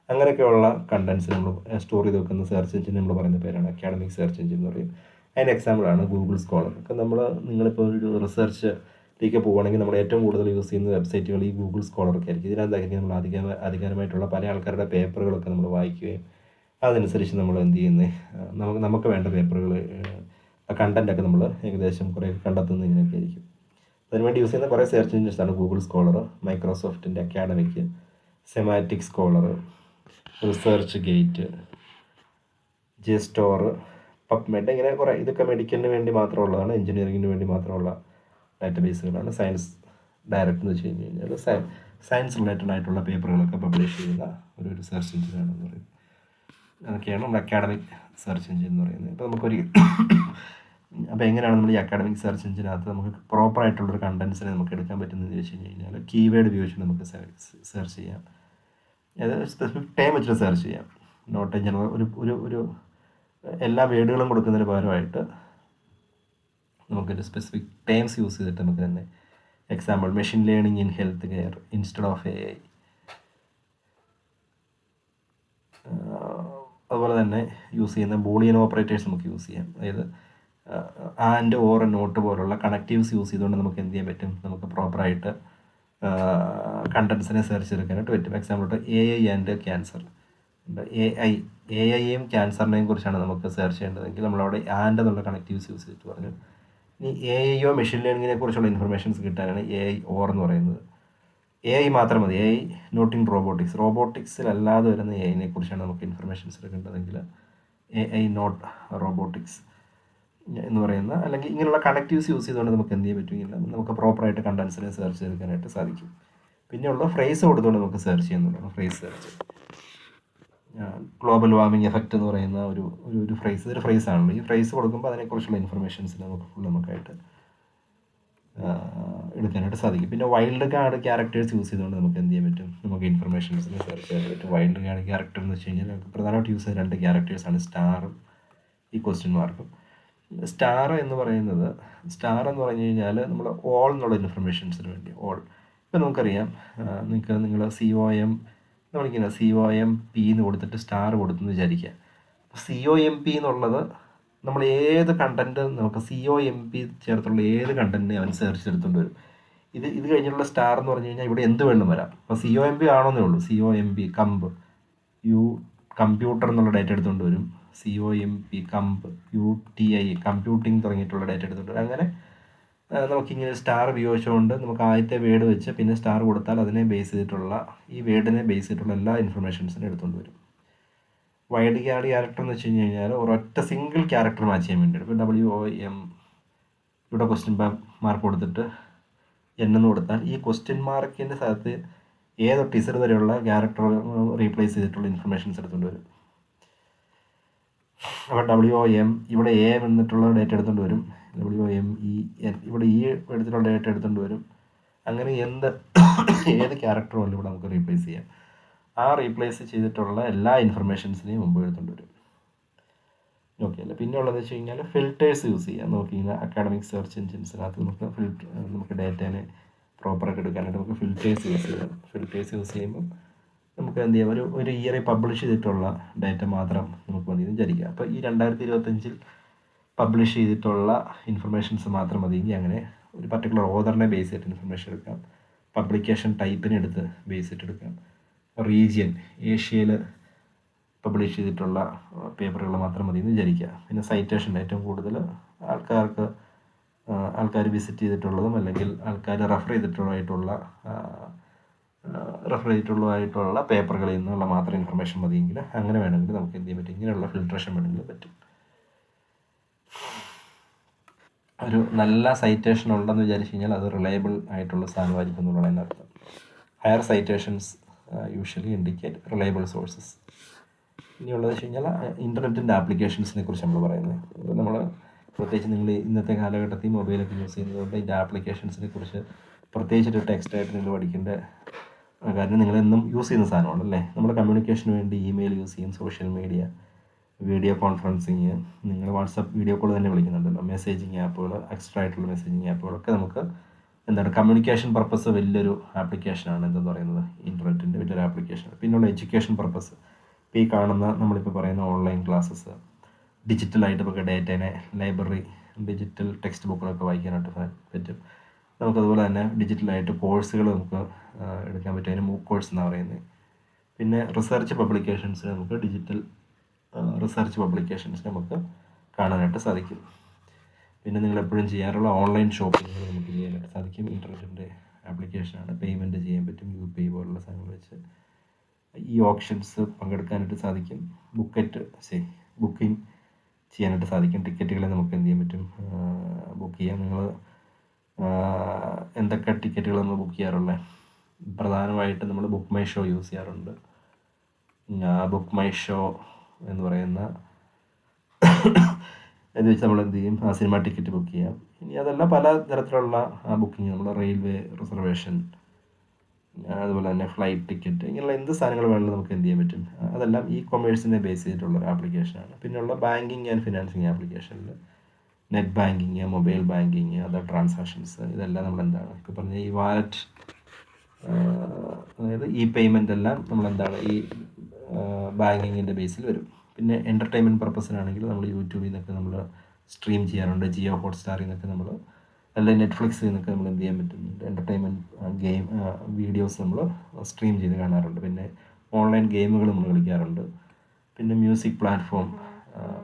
അങ്ങനെയൊക്കെയുള്ള കണ്ടൻസ് നമ്മൾ സ്റ്റോർ ചെയ്ത് വെക്കുന്ന സെർച്ച് എഞ്ചിൻ നമ്മൾ പറയുന്ന പേരാണ് അക്കാഡമിക് സെർച്ച് എഞ്ചിൻ എന്ന് പറയും. അതിൻ്റെ എക്സാമ്പിളാണ് ഗൂഗിൾ സ്കോളർ. ഒക്കെ നിങ്ങളിപ്പോൾ ഒരു റിസർച്ചിലേക്ക് പോകുകയാണെങ്കിൽ നമ്മൾ ഏറ്റവും കൂടുതൽ യൂസ് ചെയ്യുന്ന വെബ്സൈറ്റുകൾ ഈ ഗൂഗിൾ സ്കോളറൊക്കെ ആയിരിക്കും. ഇതിനകത്തായിരിക്കും നമ്മൾ അധികാരമായിട്ടുള്ള പല ആൾക്കാരുടെ പേപ്പറുകളൊക്കെ നമ്മൾ വായിക്കുകയും അതനുസരിച്ച് നമ്മൾ എന്ത് ചെയ്യുന്നത്, നമുക്ക് വേണ്ട പേപ്പറുകൾ കണ്ടൻറ്റൊക്കെ നമ്മൾ ഏകദേശം കുറേ കണ്ടെത്തുന്നത് ഇങ്ങനെയൊക്കെ ആയിരിക്കും. അതിനുവേണ്ടി യൂസ് ചെയ്യുന്ന കുറേ സെർച്ച് എഞ്ചിൻസാണ് ഗൂഗിൾ സ്കോളർ, മൈക്രോസോഫ്റ്റിൻ്റെ Academic, Semantic Scholar, ResearchGate, JSTOR, PubMed, ഇങ്ങനെ കുറേ. ഇതൊക്കെ മെഡിക്കലിന് വേണ്ടി മാത്രമുള്ളതാണ്, എഞ്ചിനീയറിങ്ങിന് വേണ്ടി മാത്രമുള്ള ഡാറ്റാബേസുകളാണ്. സയൻസ് ഡയറക്റ്റ് എന്ന് വെച്ച് കഴിഞ്ഞ് കഴിഞ്ഞാൽ സയൻസ് റിലേറ്റഡ് ആയിട്ടുള്ള പേപ്പറുകളൊക്കെ പബ്ലിഷ് ചെയ്യുന്ന ഒരു സെർച്ച് എഞ്ചിനാണെന്ന് പറയുന്നത്. അതൊക്കെയാണ് നമ്മുടെ അക്കാഡമിക് സെർച്ച് എഞ്ചിൻ എന്ന് പറയുന്നത്. അപ്പോൾ എങ്ങനെയാണ് നമ്മൾ ഈ അക്കാഡമിക് സെർച്ച് എഞ്ചിനകത്ത് നമുക്ക് പ്രോപ്പറായിട്ടുള്ളൊരു കണ്ടൻസിനെ നമുക്ക് എടുക്കാൻ പറ്റുന്നതെന്ന് വെച്ച് കഴിഞ്ഞാൽ കീവേഡ് ഉപയോഗിച്ച് നമുക്ക് സെർച്ച് ചെയ്യാം. അതായത് സ്പെസിഫിക് ടൈം വെച്ചിട്ട് സെർച്ച് ചെയ്യാം. നോട്ട് എ ജനറൽ ഒരു എല്ലാ വേർഡുകളും കൊടുക്കുന്നതിന് പകരമായിട്ട് നമുക്കൊരു സ്പെസിഫിക് ടൈംസ് യൂസ് ചെയ്തിട്ട് നമുക്ക് തന്നെ example machine learning in health care instead of AI. അതുപോലെ തന്നെ യൂസ് ചെയ്യുന്ന ബൂളിയൻ ഓപ്പറേറ്റേഴ്സ് നമുക്ക് യൂസ് ചെയ്യാം. അതായത് ആൻഡ് ഓർ നോട്ട് പോലുള്ള കണക്റ്റീവ്സ് യൂസ് ചെയ്തുകൊണ്ട് നമുക്ക് എന്ത് ചെയ്യാൻ പറ്റും, നമുക്ക് പ്രോപ്പറായിട്ട് കണ്ടൻസിനെ സെർച്ച് ചെയ്തെടുക്കാനായിട്ട് പറ്റും. Example AI and cancer. AIയെയും ക്യാൻസറിനെയും കുറിച്ചാണ് നമുക്ക് സെർച്ച് ചെയ്യേണ്ടതെങ്കിൽ നമ്മളവിടെ ആൻഡ് എന്നുള്ള കണക്റ്റീവ്സ് യൂസ് ചെയ്തിട്ട് പറഞ്ഞു. ഇനി AIയോ മെഷീൻ ലേണിങ്ങിനെ കുറിച്ചുള്ള ഇൻഫർമേഷൻസ് കിട്ടാനാണ് AI ഓർ എന്ന് പറയുന്നത്. AI മാത്രം മതി. AI നോട്ട് ഇൻ റോബോട്ടിക്സിലല്ലാതെ വരുന്ന AIനെ കുറിച്ചാണ് നമുക്ക് ഇൻഫർമേഷൻസ് എടുക്കേണ്ടതെങ്കിൽ AI നോട്ട് റോബോട്ടിക്സ്. എന്ന് പറയുന്ന, അല്ലെങ്കിൽ ഇങ്ങനെയുള്ള കണക്റ്റീവ്സ് യൂസ് ചെയ്തുകൊണ്ട് നമുക്ക് എന്ത് ചെയ്യാൻ പറ്റുമെങ്കിൽ നമുക്ക് പ്രോപ്പറായിട്ട് കണ്ടൻസിനെ സെർച്ച് ചെയ്തെടുക്കാനായിട്ട് സാധിക്കും. പിന്നെയുള്ള ഫ്രേസ് കൊടുത്തുകൊണ്ട് നമുക്ക് സെർച്ച് ചെയ്യുന്നുണ്ട്. Phrase search, global warming effect എന്ന് പറയുന്ന ഒരു ഒരു ഫ്രേസ്, ഒരു ഫ്രേസ് ആണല്ലോ. ഈ ഫ്രേസ് കൊടുക്കുമ്പോൾ അതിനെക്കുറിച്ചുള്ള ഇൻഫർമേഷൻസ് നമുക്കായിട്ട് എടുക്കാനായിട്ട് സാധിക്കും. പിന്നെ വൈൽഡ് കാർഡ് ക്യാരക്ടേഴ്സ് യൂസ് ചെയ്തുകൊണ്ട് നമുക്ക് എന്ത് ചെയ്യാൻ പറ്റും, നമുക്ക് ഇൻഫർമേഷൻസിനെ സെർച്ച് ചെയ്യാൻ പറ്റും. വൈൽഡ് കാർഡ് ക്യാരക്ടർ എന്ന് വെച്ച് കഴിഞ്ഞാൽ നമുക്ക് പ്രധാനമായിട്ട് യൂസ് ചെയ്യുന്ന 2 ക്യാരക്ടേഴ്സാണ് സ്റ്റാറും ഈ ക്വസ്റ്റ്യൻ മാർക്കും. സ്റ്റാർ എന്ന് പറഞ്ഞു കഴിഞ്ഞാൽ നമ്മൾ ഓൾ എന്നുള്ള ഇൻഫർമേഷൻസിന് വേണ്ടി, ഓൾ. ഇപ്പം നമുക്കറിയാം, നിങ്ങൾ നമ്മളിങ്ങനെ COMP എന്ന് കൊടുത്തിട്ട് സ്റ്റാർ കൊടുത്തെന്ന് വിചാരിക്കുക. COMP എന്നുള്ളത് നമ്മൾ ഏത് കണ്ടൻറ്റ്, നമുക്ക് COMP ചേർത്തുള്ള ഏത് കണ്ടൻറ്റിനെ അവൻ സെർച്ച് എടുത്തുകൊണ്ട് വരും. ഇത് കഴിഞ്ഞിട്ടുള്ള സ്റ്റാർ എന്ന് പറഞ്ഞു കഴിഞ്ഞാൽ ഇവിടെ എന്ത് വേണം വരാം. അപ്പോൾ COMP ആണോന്നേ ഉള്ളൂ. COMP കമ്പ്യൂട്ടർ എന്നുള്ള ഡേറ്റ എടുത്തുകൊണ്ട് വരും. COMP UTI കമ്പ്യൂട്ടിംഗ് തുടങ്ങിയിട്ടുള്ള ഡേറ്റ എടുത്തുകൊണ്ട് വരും. അങ്ങനെ നമുക്കിങ്ങനെ സ്റ്റാർ ഉപയോഗിച്ചുകൊണ്ട് നമുക്ക് ആദ്യത്തെ വേർഡ് വെച്ച് പിന്നെ സ്റ്റാർ കൊടുത്താൽ അതിനെ ബേസ് ചെയ്തിട്ടുള്ള, ഈ വേർഡിനെ ബേസ് ചെയ്തിട്ടുള്ള എല്ലാ ഇൻഫർമേഷൻസിനും എടുത്തുകൊണ്ട് വരും. വൈഡ് കാർഡ് ക്യാരക്ടർ എന്ന് വെച്ച് കഴിഞ്ഞാൽ ഒരൊറ്റ സിംഗിൾ ക്യാരക്ടർ മാച്ച് ചെയ്യാൻ വേണ്ടിയിട്ട്, ഇപ്പോൾ WOM ഇവിടെ ക്വസ്റ്റ്യൻ മാർക്ക് കൊടുത്തിട്ട് N എന്ന് കൊടുത്താൽ ഈ ക്വസ്റ്റ്യൻ മാർക്കിൻ്റെ സ്ഥലത്ത് തൊട്ട് Z വരെയുള്ള ക്യാരക്ടർ റീപ്ലേസ് ചെയ്തിട്ടുള്ള ഇൻഫർമേഷൻസ് എടുത്തുകൊണ്ട് വരും. അപ്പോൾ WOM ഇവിടെ A എന്നിട്ടുള്ള ഡേറ്റ എടുത്തുകൊണ്ട് വരും. WOMEN ഇവിടെ എടുത്തിട്ടുള്ള ഡേറ്റ എടുത്തുകൊണ്ട് വരും. അങ്ങനെ ഏത് ക്യാരക്ടറും അല്ല ഇവിടെ നമുക്ക് റീപ്ലേസ് ചെയ്യാം. ആ റീപ്ലേസ് ചെയ്തിട്ടുള്ള എല്ലാ ഇൻഫർമേഷൻസിനെയും മുമ്പ് എടുത്തുകൊണ്ട് വരും. ഓക്കെ അല്ലേ. പിന്നെ ഉള്ളതെന്ന് വെച്ച് കഴിഞ്ഞാൽ ഫിൽറ്റേഴ്സ് യൂസ് ചെയ്യാം. നോക്കിക്കഴിഞ്ഞാൽ അക്കാഡമിക് സെർച്ച് എഞ്ചിൻസിനകത്ത് നമുക്ക് ഡേറ്റേനെ പ്രോപ്പറായിട്ട് എടുക്കാനായിട്ട് നമുക്ക് ഫിൽറ്റേഴ്സ് യൂസ് ചെയ്യാം. ഫിൽറ്റേഴ്സ് യൂസ് ചെയ്യുമ്പം നമുക്ക് എന്ത് ചെയ്യാം, ഒരു ഇയറിൽ പബ്ലിഷ് ചെയ്തിട്ടുള്ള ഡേറ്റ മാത്രം നമുക്ക് മതി എന്ന് വിചാരിക്കുക. അപ്പോൾ ഈ 2025 പബ്ലിഷ് ചെയ്തിട്ടുള്ള ഇൻഫർമേഷൻസ് മാത്രം മതിയെങ്കിൽ അങ്ങനെ ഒരു പർട്ടിക്കുലർ ഓതറിനെ ബേസ് ചെയ്തിട്ട് ഇൻഫർമേഷൻ എടുക്കാം. പബ്ലിക്കേഷൻ ടൈപ്പിനെ എടുത്ത് ബേസ് ചെയ്തിട്ട് എടുക്കാം. റീജിയൻ, ഏഷ്യയിൽ പബ്ലിഷ് ചെയ്തിട്ടുള്ള പേപ്പറുകൾ മാത്രം മതി എന്ന് വിചാരിക്കുക. പിന്നെ സൈറ്റേഷൻ, ഏറ്റവും കൂടുതൽ ആൾക്കാർ വിസിറ്റ് ചെയ്തിട്ടുള്ളതും അല്ലെങ്കിൽ ആൾക്കാർ റെഫർ ചെയ്തിട്ടുള്ളതായിട്ടുള്ള പേപ്പറുകളിൽ നിന്നുള്ള മാത്രം ഇൻഫർമേഷൻ മതിയെങ്കിൽ അങ്ങനെ വേണമെങ്കിൽ നമുക്ക് എന്ത് ചെയ്യാൻ പറ്റും, ഇങ്ങനെയുള്ള ഫിൽട്രേഷൻ വേണമെങ്കിൽ പറ്റും. ഒരു നല്ല സൈറ്റേഷൻ ഉണ്ടെന്ന് വിചാരിച്ചു കഴിഞ്ഞാൽ അത് റിലയബിൾ ആയിട്ടുള്ള സാധനമായിരിക്കും എന്നുള്ളതാണ് എൻ്റെ അർത്ഥം. Higher citations usually indicate reliable sources. ഇനിയുള്ളത് വെച്ച് കഴിഞ്ഞാൽ ഇൻ്റർനെറ്റിൻ്റെ ആപ്ലിക്കേഷൻസിനെ കുറിച്ച് നമ്മൾ പറയുന്നത്. ഇപ്പോൾ നമ്മൾ പ്രത്യേകിച്ച് നിങ്ങൾ ഇന്നത്തെ കാലഘട്ടത്തിൽ മൊബൈലൊക്കെ യൂസ് ചെയ്യുന്നതുകൊണ്ട് ഇതിൻ്റെ ആപ്ലിക്കേഷൻസിനെ കുറിച്ച് പ്രത്യേകിച്ചൊരു ടെക്സ്റ്റായിട്ട് നിങ്ങൾ പഠിക്കേണ്ട കാര്യം നിങ്ങളെന്നും യൂസ് ചെയ്യുന്ന സാധനമാണല്ലേ. നമ്മൾ കമ്മ്യൂണിക്കേഷന് വേണ്ടി ഇമെയിൽ യൂസ് ചെയ്യും, സോഷ്യൽ മീഡിയ, വീഡിയോ കോൺഫറൻസിങ്, നിങ്ങൾ വാട്സപ്പ് വീഡിയോ കോൾ തന്നെ വിളിക്കുന്നുണ്ടല്ലോ, മെസ്സേജിങ് ആപ്പുകൾ, എക്സ്ട്രാ ആയിട്ടുള്ള മെസ്സേജിങ് ആപ്പുകളൊക്കെ നമുക്ക് കമ്മ്യൂണിക്കേഷൻ പർപ്പസ് വലിയൊരു ആപ്ലിക്കേഷനാണ് എന്തെന്ന് പറയുന്നത്, ഇൻ്റർനെറ്റിൻ്റെ വലിയൊരു ആപ്ലിക്കേഷനാണ്. പിന്നുള്ള എഡ്യൂക്കേഷൻ പർപ്പസ്, ഇപ്പോൾ ഈ കാണുന്ന നമ്മളിപ്പോൾ പറയുന്ന ഓൺലൈൻ ക്ലാസ്സസ്, ഡിജിറ്റലായിട്ട് നമുക്ക് ഡേറ്റേനെ ലൈബ്രറി, ഡിജിറ്റൽ ടെക്സ്റ്റ് ബുക്കുകളൊക്കെ വായിക്കാനായിട്ട് പറ്റും. നമുക്കതുപോലെ തന്നെ ഡിജിറ്റലായിട്ട് കോഴ്സുകൾ നമുക്ക് എടുക്കാൻ പറ്റും. അതിന് മൂക്ക് കോഴ്സ് എന്നാണ് പറയുന്നത്. പിന്നെ റിസർച്ച് പബ്ലിക്കേഷൻസിന് നമുക്ക് ഡിജിറ്റൽ റിസർച്ച് പബ്ലിക്കേഷൻസ് നമുക്ക് കാണാനായിട്ട് സാധിക്കും. പിന്നെ നിങ്ങൾ എപ്പോഴും ചെയ്യാറുള്ള ഓൺലൈൻ ഷോപ്പിങ്ങുകൾ നമുക്ക് ചെയ്യാനായിട്ട് സാധിക്കും. ഇൻ്റർനെറ്റിൻ്റെ ആപ്ലിക്കേഷനാണ്. പേയ്മെൻറ്റ് ചെയ്യാൻ പറ്റും UPI പോലുള്ള സാധനങ്ങൾ വെച്ച്. ഈ ഓപ്ഷൻസ് പങ്കെടുക്കാനായിട്ട് സാധിക്കും. ബുക്കിംഗ് ചെയ്യാനായിട്ട് സാധിക്കും. ടിക്കറ്റുകളെ നമുക്ക് എന്ത് ചെയ്യാൻ പറ്റും, ബുക്ക് ചെയ്യാം. നിങ്ങൾ എന്തൊക്കെ ടിക്കറ്റുകൾ നമ്മൾ ബുക്ക് ചെയ്യാറുള്ളത്? പ്രധാനമായിട്ട് നമ്മൾ ബുക്ക് മൈ ഷോ യൂസ് ചെയ്യാറുണ്ട്. ബുക്ക് മൈ ഷോ എന്ന് പറയുന്ന ഇത് വെച്ച് നമ്മൾ എന്ത് ചെയ്യും, സിനിമ ടിക്കറ്റ് ബുക്ക് ചെയ്യാം. ഇനി അതല്ല പല തരത്തിലുള്ള ബുക്കിംഗ്, നമ്മൾ റെയിൽവേ റിസർവേഷൻ, അതുപോലെ തന്നെ ഫ്ലൈറ്റ് ടിക്കറ്റ്, ഇങ്ങനെയുള്ള എന്ത് സാധനങ്ങൾ വേണമെങ്കിലും നമുക്ക് എന്ത് ചെയ്യാൻ പറ്റും. അതെല്ലാം കൊമേഴ്സിനെ ബേസ് ചെയ്തിട്ടുള്ള ഒരു ആപ്ലിക്കേഷനാണ്. പിന്നെയുള്ള ബാങ്കിങ് ആൻഡ് ഫിനാൻസിങ് ആപ്ലിക്കേഷനിൽ net banking, mobile banking, other transactions, ഇതെല്ലാം നമ്മളെന്താണ് ഇപ്പോൾ പറഞ്ഞ ഈ വാലറ്റ്, അതായത് പേയ്മെൻ്റ് എല്ലാം ഈ ബാങ്കിങ്ങിൻ്റെ ബേസിൽ വരും. പിന്നെ എൻ്റർടൈൻമെൻറ്റ് പർപ്പസിനാണെങ്കിൽ നമ്മൾ യൂട്യൂബിൽ നിന്നൊക്കെ നമ്മൾ സ്ട്രീം ചെയ്യാറുണ്ട്. ജിയോ ഹോട്ട്സ്റ്റാറിൽ നിന്നൊക്കെ നമ്മൾ, അല്ലെങ്കിൽ നെറ്റ്ഫ്ലിക്സിൽ നിന്നൊക്കെ നമ്മൾ എന്ത് ചെയ്യാൻ പറ്റുന്നുണ്ട്, എൻ്റർടൈൻമെൻറ്റ് ഗെയിം വീഡിയോസ് നമ്മൾ സ്ട്രീം ചെയ്ത് കാണാറുണ്ട്. പിന്നെ ഓൺലൈൻ ഗെയിമുകൾ നമ്മൾ കളിക്കാറുണ്ട്. പിന്നെ മ്യൂസിക് പ്ലാറ്റ്ഫോം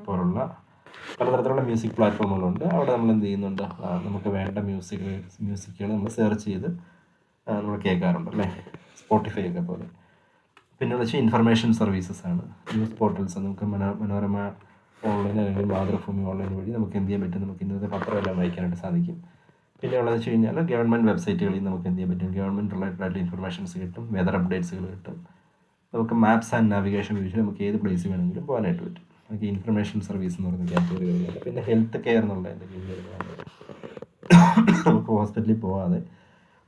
പോലുള്ള പലതരത്തിലുള്ള മ്യൂസിക് പ്ലാറ്റ്ഫോമുകളുണ്ട്. അവിടെ നമ്മൾ എന്ത് ചെയ്യുന്നുണ്ട്, നമുക്ക് വേണ്ട മ്യൂസിക്കുകൾ നമ്മൾ സെർച്ച് ചെയ്ത് നമ്മൾ കേൾക്കാറുണ്ട് അല്ലേ, സ്പോട്ടിഫൈ ഒക്കെ പോലെ. പിന്നെ വെച്ചാൽ ഇൻഫർമേഷൻ സർവീസസ് ആണ്. ന്യൂസ് പോർട്ടൽസ്, നമുക്ക് മനോരമ ഓൺലൈൻ അല്ലെങ്കിൽ മാതൃഭൂമി ഓൺലൈൻ വഴി നമുക്ക് എന്ത് ചെയ്യാൻ പറ്റും, നമുക്ക് ഇന്നത്തെ പത്രമെല്ലാം വായിക്കാനായിട്ട് സാധിക്കും. പിന്നെ ഉള്ളതെന്ന് വെച്ച് കഴിഞ്ഞാൽ ഗവൺമെൻറ് വെബ്സൈറ്റുകളിൽ നമുക്ക് എന്ത് ചെയ്യാൻ പറ്റും, ഗവൺമെൻറ് റിലേറ്റഡ് ആയിട്ടുള്ള ഇൻഫർമേഷൻസ് കിട്ടും, വെതർ അപ്ഡേറ്റ്സുകൾ കിട്ടും. നമുക്ക് മാപ്സ് ആൻഡ് നാവിഗേഷൻ ഉപയോഗിച്ച് നമുക്ക് ഏത് പ്ലേസ് വേണമെങ്കിലും പോകാനായിട്ട് പറ്റും. നമുക്ക് ഇൻഫർമേഷൻ സർവീസ് എന്ന് പറയുന്ന കാറ്റഗറികളുണ്ട്. പിന്നെ ഹെൽത്ത് കെയർ എന്നുള്ളതിൻ്റെ കീഴിലാണ് നമുക്ക് ഹോസ്പിറ്റലിൽ പോകാതെ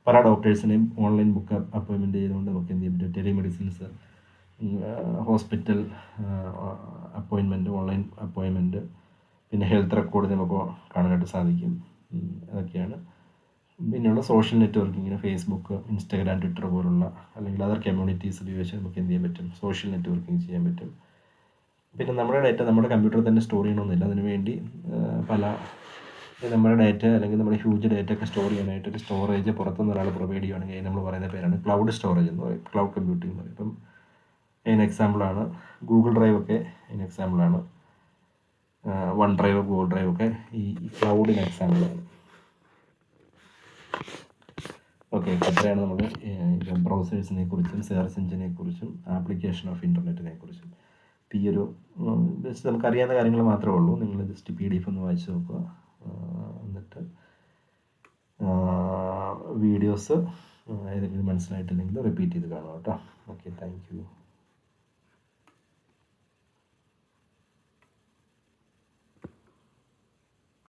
പല ഡോക്ടേഴ്സിനെയും ഓൺലൈൻ ബുക്ക് അപ്പോയിൻമെൻറ്റ് ചെയ്തുകൊണ്ട് നമുക്ക് എന്ത് ചെയ്യാൻ പറ്റും, ടെലിമെഡിസിൻസ്, ഹോസ്പിറ്റൽ അപ്പോയിൻമെൻറ്റ്, ഓൺലൈൻ അപ്പോയിൻമെൻറ്റ്, പിന്നെ ഹെൽത്ത് റെക്കോർഡ് നമുക്ക് കാണാനായിട്ട് സാധിക്കും. അതൊക്കെയാണ്. പിന്നെയുള്ള സോഷ്യൽ നെറ്റ്വർക്കിങ്ങിന് ഫേസ്ബുക്ക്, ഇൻസ്റ്റാഗ്രാം, ട്വിറ്റർ പോലുള്ള അല്ലെങ്കിൽ അതർ കമ്മ്യൂണിറ്റീസ് ഉപയോഗിച്ച് നമുക്ക് എന്ത് ചെയ്യാൻ പറ്റും, സോഷ്യൽ നെറ്റ്വർക്കിംഗ് ചെയ്യാൻ പറ്റും. പിന്നെ നമ്മുടെ ഡാറ്റ നമ്മുടെ കമ്പ്യൂട്ടറിൽ തന്നെ സ്റ്റോർ ചെയ്യണമെന്നില്ല. അതിനുവേണ്ടി നമ്മുടെ ഡാറ്റ അല്ലെങ്കിൽ നമ്മുടെ ഹ്യൂജ് ഡാറ്റ ഒക്കെ സ്റ്റോർ ചെയ്യാനായിട്ട് ഒരു സ്റ്റോറേജ് പുറത്തുനിന്ന് ഒരാൾ പ്രൊവൈഡ് ചെയ്യുകയാണെങ്കിൽ നമ്മൾ പറയുന്ന പേരാണ് ക്ലൗഡ് സ്റ്റോറേജ് എന്ന് പറയും, ക്ലൗഡ് കമ്പ്യൂട്ടിംഗ് എന്ന് പറയും. ഇപ്പം അതിന് എക്സാമ്പിളാണ് ഗൂഗിൾ ഡ്രൈവ് ഒക്കെ, അതിന് എക്സാമ്പിളാണ് വൺ ഡ്രൈവ്, ഗൂഗിൾ ഡ്രൈവ് ഒക്കെ ഈ ക്ലൗഡിന് എക്സാമ്പിളാണ്. ഓക്കെ, അത്രയാണ് നമ്മൾ ബ്രൗസേഴ്സിനെ കുറിച്ചും സെർച്ച് എഞ്ചിനെ കുറിച്ചും ആപ്ലിക്കേഷൻ ഓഫ് ഇൻ്റർനെറ്റിനെ കുറിച്ചും. ഈ ഒരു ജസ്റ്റ് നമുക്കറിയാവുന്ന കാര്യങ്ങൾ മാത്രമേ ഉള്ളൂ. നിങ്ങൾ ജസ്റ്റ് PDF ഒന്ന് വായിച്ച് നോക്കുക. എന്നിട്ട് വീഡിയോസ് ഏതെങ്കിലും മനസ്സിലായിട്ടില്ലെങ്കിൽ റിപ്പീറ്റ് ചെയ്ത് കാണുക കേട്ടോ. Okay, thank you.